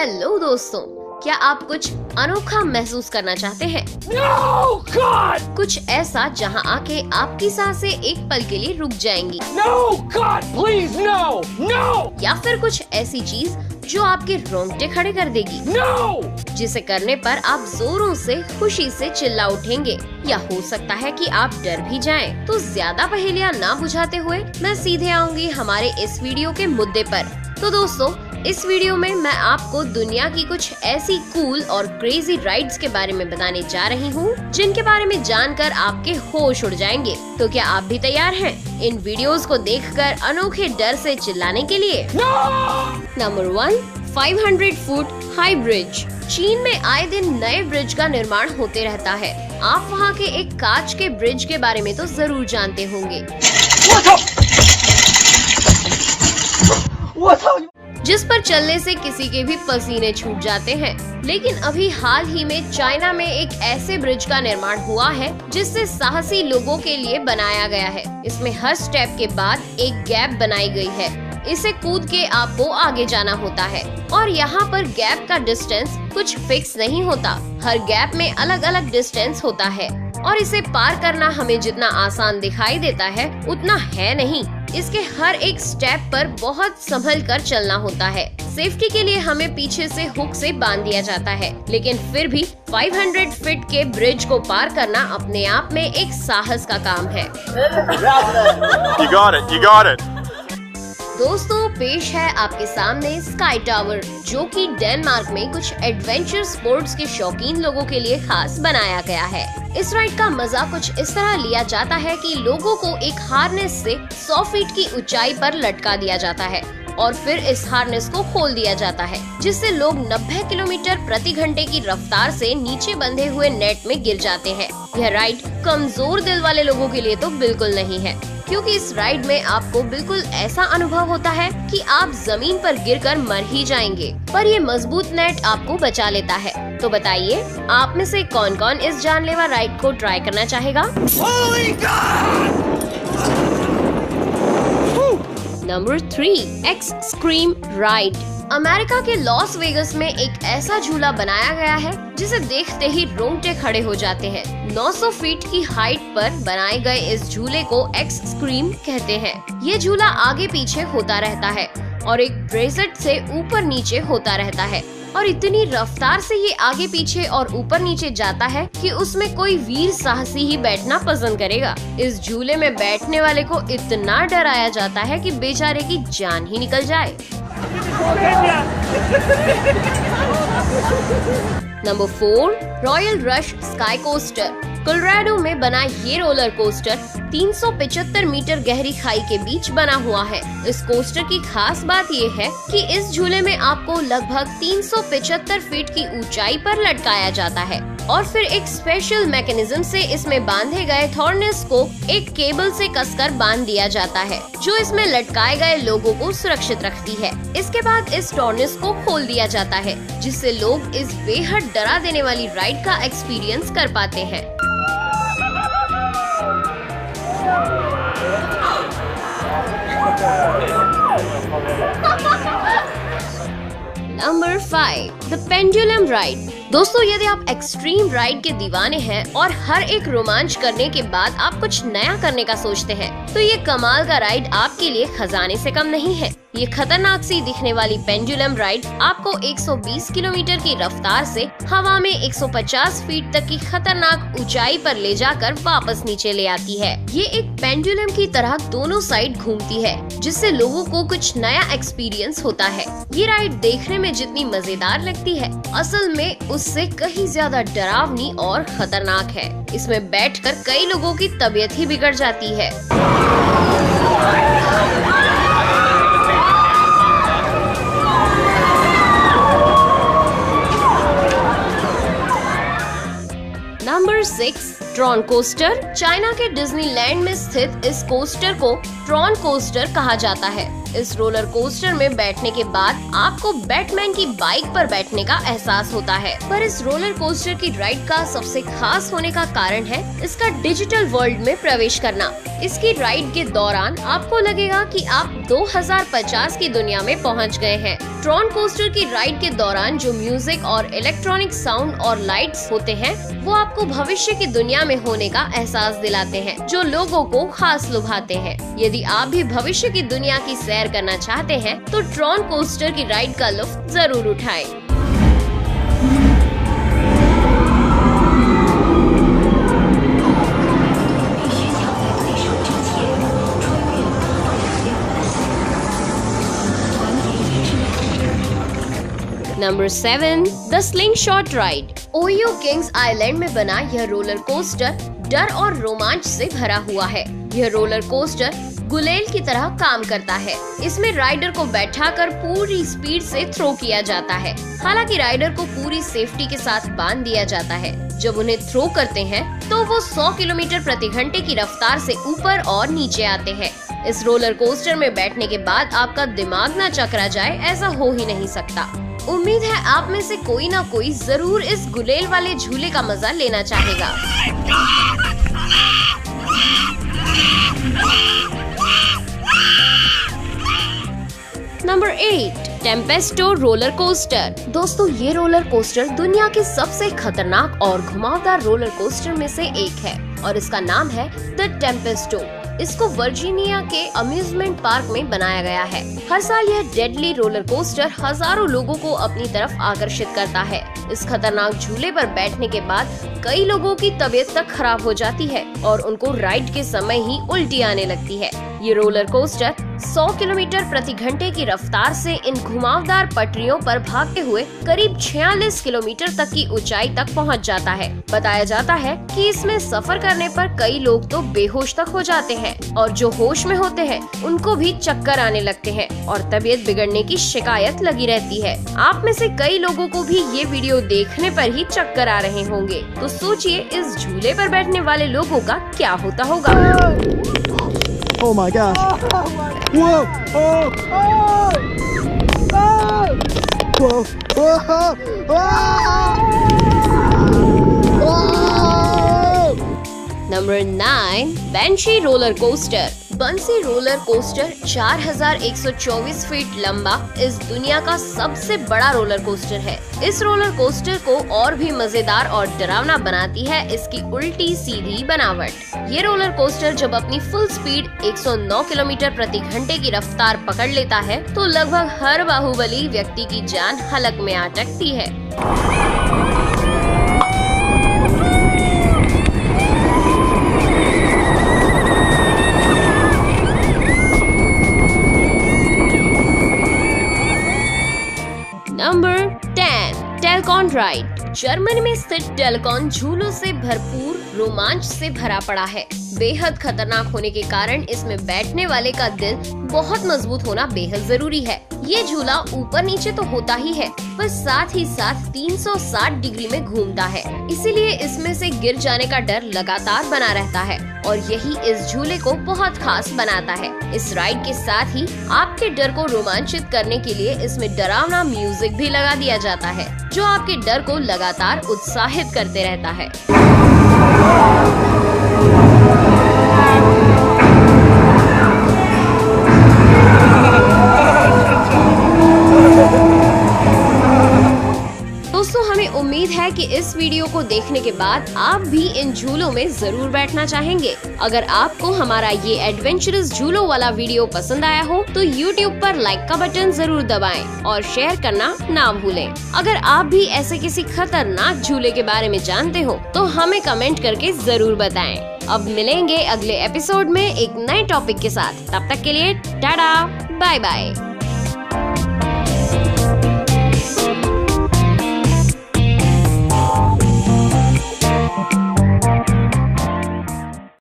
Hello दोस्तों, क्या आप कुछ अनोखा महसूस करना चाहते हैं? No, God! कुछ ऐसा जहां आके आपकी सांसें एक पल के लिए रुक जाएंगी। No, God, please, no, no, या फिर कुछ ऐसी चीज जो आपके रोंगटे खड़े कर देगी, no! जिसे करने पर आप जोरों से खुशी से चिल्ला उठेंगे। या हो सकता है कि आप डर भी जाएं। तो ज्यादा पहेलियां ना बुझाते हुए मैं सीधे आऊंगी हमारे इस वीडियो के मुद्दे पर। तो दोस्तों, इस वीडियो में मैं आपको दुनिया की कुछ ऐसी कूल और क्रेजी राइड्स के बारे में बताने जा रही हूँ, जिनके बारे में जानकर आपके होश उड़ जाएंगे। तो क्या आप भी तैयार हैं इन वीडियोस को देखकर अनोखे डर से चिल्लाने के लिए? Number 1, 500 foot high bridge. चीन में आए दिन नए ब्रिज का निर्माण होते रहता है। आप वहाँ के एक कांच के ब्रिज के बारे में तो जरूर जानते होंगे, जिस पर चलने से किसी के भी पसीने छूट जाते हैं। लेकिन अभी हाल ही में चाइना में एक ऐसे ब्रिज का निर्माण हुआ है जिससे साहसी लोगों के लिए बनाया गया है। इसमें हर स्टेप के बाद एक गैप बनाई गई है। इसे कूद के आपको आगे जाना होता है और यहाँ पर गैप का डिस्टेंस कुछ फिक्स नहीं होता। हर गैप में अलग अलग डिस्टेंस होता है और इसे पार करना हमें जितना आसान दिखाई देता है उतना है नहीं। इसके हर एक स्टेप पर बहुत संभल कर चलना होता है। सेफ्टी के लिए हमें पीछे से हुक से बांध दिया जाता है, लेकिन फिर भी 500 फीट के ब्रिज को पार करना अपने आप में एक साहस का काम है। You got it. दोस्तों, पेश है आपके सामने स्काई टावर, जो कि डेनमार्क में कुछ एडवेंचर स्पोर्ट्स के शौकीन लोगों के लिए खास बनाया गया है। इस राइड का मजा कुछ इस तरह लिया जाता है कि लोगों को एक हार्नेस से 100 फीट की ऊंचाई पर लटका दिया जाता है और फिर इस हार्नेस को खोल दिया जाता है, जिससे लोग 90 किलोमीटर प्रति घंटे की रफ्तार से नीचे बंधे हुए नेट में गिर जाते हैं। यह राइड कमजोर दिल वाले लोगों के लिए तो बिल्कुल नहीं है, क्योंकि इस राइड में आपको बिल्कुल ऐसा अनुभव होता है कि आप जमीन पर गिरकर मर ही जाएंगे, पर ये मजबूत नेट आपको बचा लेता है। तो बताइए, आप में से कौन कौन इस जानलेवा राइड को ट्राई करना चाहेगा? Number 3, extreme ride. अमेरिका के लॉस वेगस में एक ऐसा झूला बनाया गया है जिसे देखते ही रोंगटे खड़े हो जाते हैं। 900 फीट की हाइट पर बनाए गए इस झूले को एक्सट्रीम कहते हैं। ये झूला आगे पीछे होता रहता है और एक ब्रेसेट से ऊपर नीचे होता रहता है और इतनी रफ्तार से ये आगे पीछे और ऊपर नीचे जाता है कि उसमें कोई वीर साहसी ही बैठना पसंद करेगा। इस झूले में बैठने वाले को इतना डराया जाता है कि बेचारे की जान ही निकल जाए। Number 4, royal rush sky coaster. Colorado में बना ये रोलर कोस्टर 375 मीटर गहरी खाई के बीच बना हुआ है। इस कोस्टर की खास बात ये है कि इस झूले में आपको लगभग 375 फीट की ऊंचाई पर लटकाया जाता है और फिर एक स्पेशल मैकेनिज्म से इसमें बांधे गए थॉर्नेस को एक केबल से कसकर बांध दिया जाता है, जो इसमें लटकाए गए लोगों को सुरक्षित रखती है। इसके बाद इस थॉर्नेस को खोल दिया जाता है, जिससे लोग इस बेहद डरा देने वाली राइड का एक्सपीरियंस कर पाते हैं। Number 5, the pendulum ride. दोस्तों, यदि आप एक्सट्रीम राइड के दीवाने हैं और हर एक रोमांच करने के बाद आप कुछ नया करने का सोचते हैं, तो ये कमाल का राइड आपके लिए खजाने से कम नहीं है। ये खतरनाक सी दिखने वाली पेंडुलम राइड आपको 120 किलोमीटर की रफ्तार से हवा में 150 फीट तक की खतरनाक ऊंचाई पर ले जाकर वापस नीचे ले आती है। ये एक पेंडुलम की तरह दोनों साइड घूमती है, जिससे लोगों को कुछ नया एक्सपीरियंस होता है। ये राइड देखने में जितनी मजेदार लगती है, असल में उससे कहीं ज्यादा डरावनी और खतरनाक है। इसमें बैठकर कई लोगों की तबीयत ही बिगड़ जाती है। Number 6, Tron coaster. चाइना के डिज्नीलैंड में स्थित इस कोस्टर को ट्रॉन कोस्टर कहा जाता है। इस रोलर कोस्टर में बैठने के बाद आपको बैटमैन की बाइक पर बैठने का एहसास होता है। पर इस रोलर कोस्टर की राइड का सबसे खास होने का कारण है इसका डिजिटल वर्ल्ड में प्रवेश करना। इसकी राइड के दौरान आपको लगेगा कि आप 2050 की दुनिया में पहुंच गए हैं। ट्रॉन कोस्टर की राइड के दौरान जो म्यूजिक और इलेक्ट्रॉनिक साउंड और लाइट्स होते हैं वो आपको भविष्य की दुनिया में होने का एहसास दिलाते हैं, जो लोगों को खास लुभाते हैं। यदि आप भी भविष्य की दुनिया की सैर करना चाहते हैं तो ट्रॉन कोस्टर की राइड का लुत्फ जरूर उठाएं। Number 7, the slingshot ride. Ohio Kings Island में बना यह रोलर कोस्टर डर और रोमांच से भरा हुआ है। यह रोलर कोस्टर गुलेल की तरह काम करता है। इसमें राइडर को बैठाकर पूरी स्पीड से थ्रो किया जाता है। हालांकि राइडर को पूरी सेफ्टी के साथ बांध दिया जाता है। जब उन्हें थ्रो करते हैं तो वो 100 किलोमीटर प्रति घंटे की रफ्तार से ऊपर और नीचे आते हैं। इस रोलर कोस्टर में बैठने के बाद आपका दिमाग न चकरा जाए, ऐसा हो ही नहीं सकता। उम्मीद है आप में से कोई ना कोई जरूर इस गुलेल वाले झूले का मजा लेना चाहेगा। Number 8, Tempesto roller coaster. दोस्तों, ये रोलर कोस्टर दुनिया के सबसे खतरनाक और घुमावदार रोलर कोस्टर में से एक है और इसका नाम है द टेम्पेस्टो। इसको वर्जीनिया के अम्यूजमेंट पार्क में बनाया गया है। हर साल यह डेडली रोलर कोस्टर हजारों लोगों को अपनी तरफ आकर्षित करता है। इस खतरनाक झूले पर बैठने के बाद कई लोगों की तबीयत तक खराब हो जाती है और उनको राइड के समय ही उल्टी आने लगती है। ये रोलर कोस्टर 100 किलोमीटर प्रति घंटे की रफ्तार से इन घुमावदार पटरियों पर भागते हुए करीब 46 किलोमीटर तक की ऊंचाई तक पहुंच जाता है। बताया जाता है कि इसमें सफर करने पर कई लोग तो बेहोश तक हो जाते हैं और जो होश में होते हैं उनको भी चक्कर आने लगते हैं और तबीयत बिगड़ने की शिकायत लगी रहती है। आप में से कई लोगों को भी ये वीडियो देखने पर ही चक्कर आ रहे होंगे। तो सोचिए इस झूले पर बैठने वाले लोगों का क्या होता होगा। Oh my gosh! Whoa! Oh! Whoa! Number 9, Banshee roller coaster. Banshee roller coaster 4124 feet लंबा इस दुनिया का सबसे बड़ा रोलर कोस्टर है। इस रोलर कोस्टर को और भी मजेदार और डरावना बनाती है इसकी उल्टी सीधी बनावट। ये रोलर कोस्टर जब अपनी फुल स्पीड 109 किलोमीटर प्रति घंटे की रफ्तार पकड़ लेता है तो लगभग हर बाहुबली व्यक्ति की जान हलक में अटकती है। Number 10, टेलकॉन ride. जर्मनी में स्थित टेलकॉन झूलों से भरपूर रोमांच से भरा पड़ा है। बेहद खतरनाक होने के कारण इसमें बैठने वाले का दिल बहुत मजबूत होना बेहद जरूरी है। ये झूला ऊपर नीचे तो होता ही है पर साथ ही साथ 360 डिग्री में घूमता है, इसीलिए इसमें से गिर जाने का डर लगातार बना रहता है और यही इस झूले को बहुत खास बनाता है। इस राइड के साथ ही आपके डर को रोमांचित करने के लिए इसमें डरावना म्यूजिक भी लगा दिया जाता है जो आपके डर को लगातार उत्साहित करते रहता है। दोस्तों, हमें उम्मीद है कि इस वीडियो को देखने के बाद आप भी इन झूलों में जरूर बैठना चाहेंगे। अगर आपको हमारा ये एडवेंचरस झूलों वाला वीडियो पसंद आया हो तो YouTube पर लाइक का बटन जरूर दबाएं और शेयर करना ना भूलें। अगर आप भी ऐसे किसी खतरनाक झूले के बारे में जानते हो तो हमें कमेंट करके जरूर बताएं। अब मिलेंगे अगले एपिसोड में एक नए टॉपिक के साथ। तब तक के लिए टाटा, बाय बाय।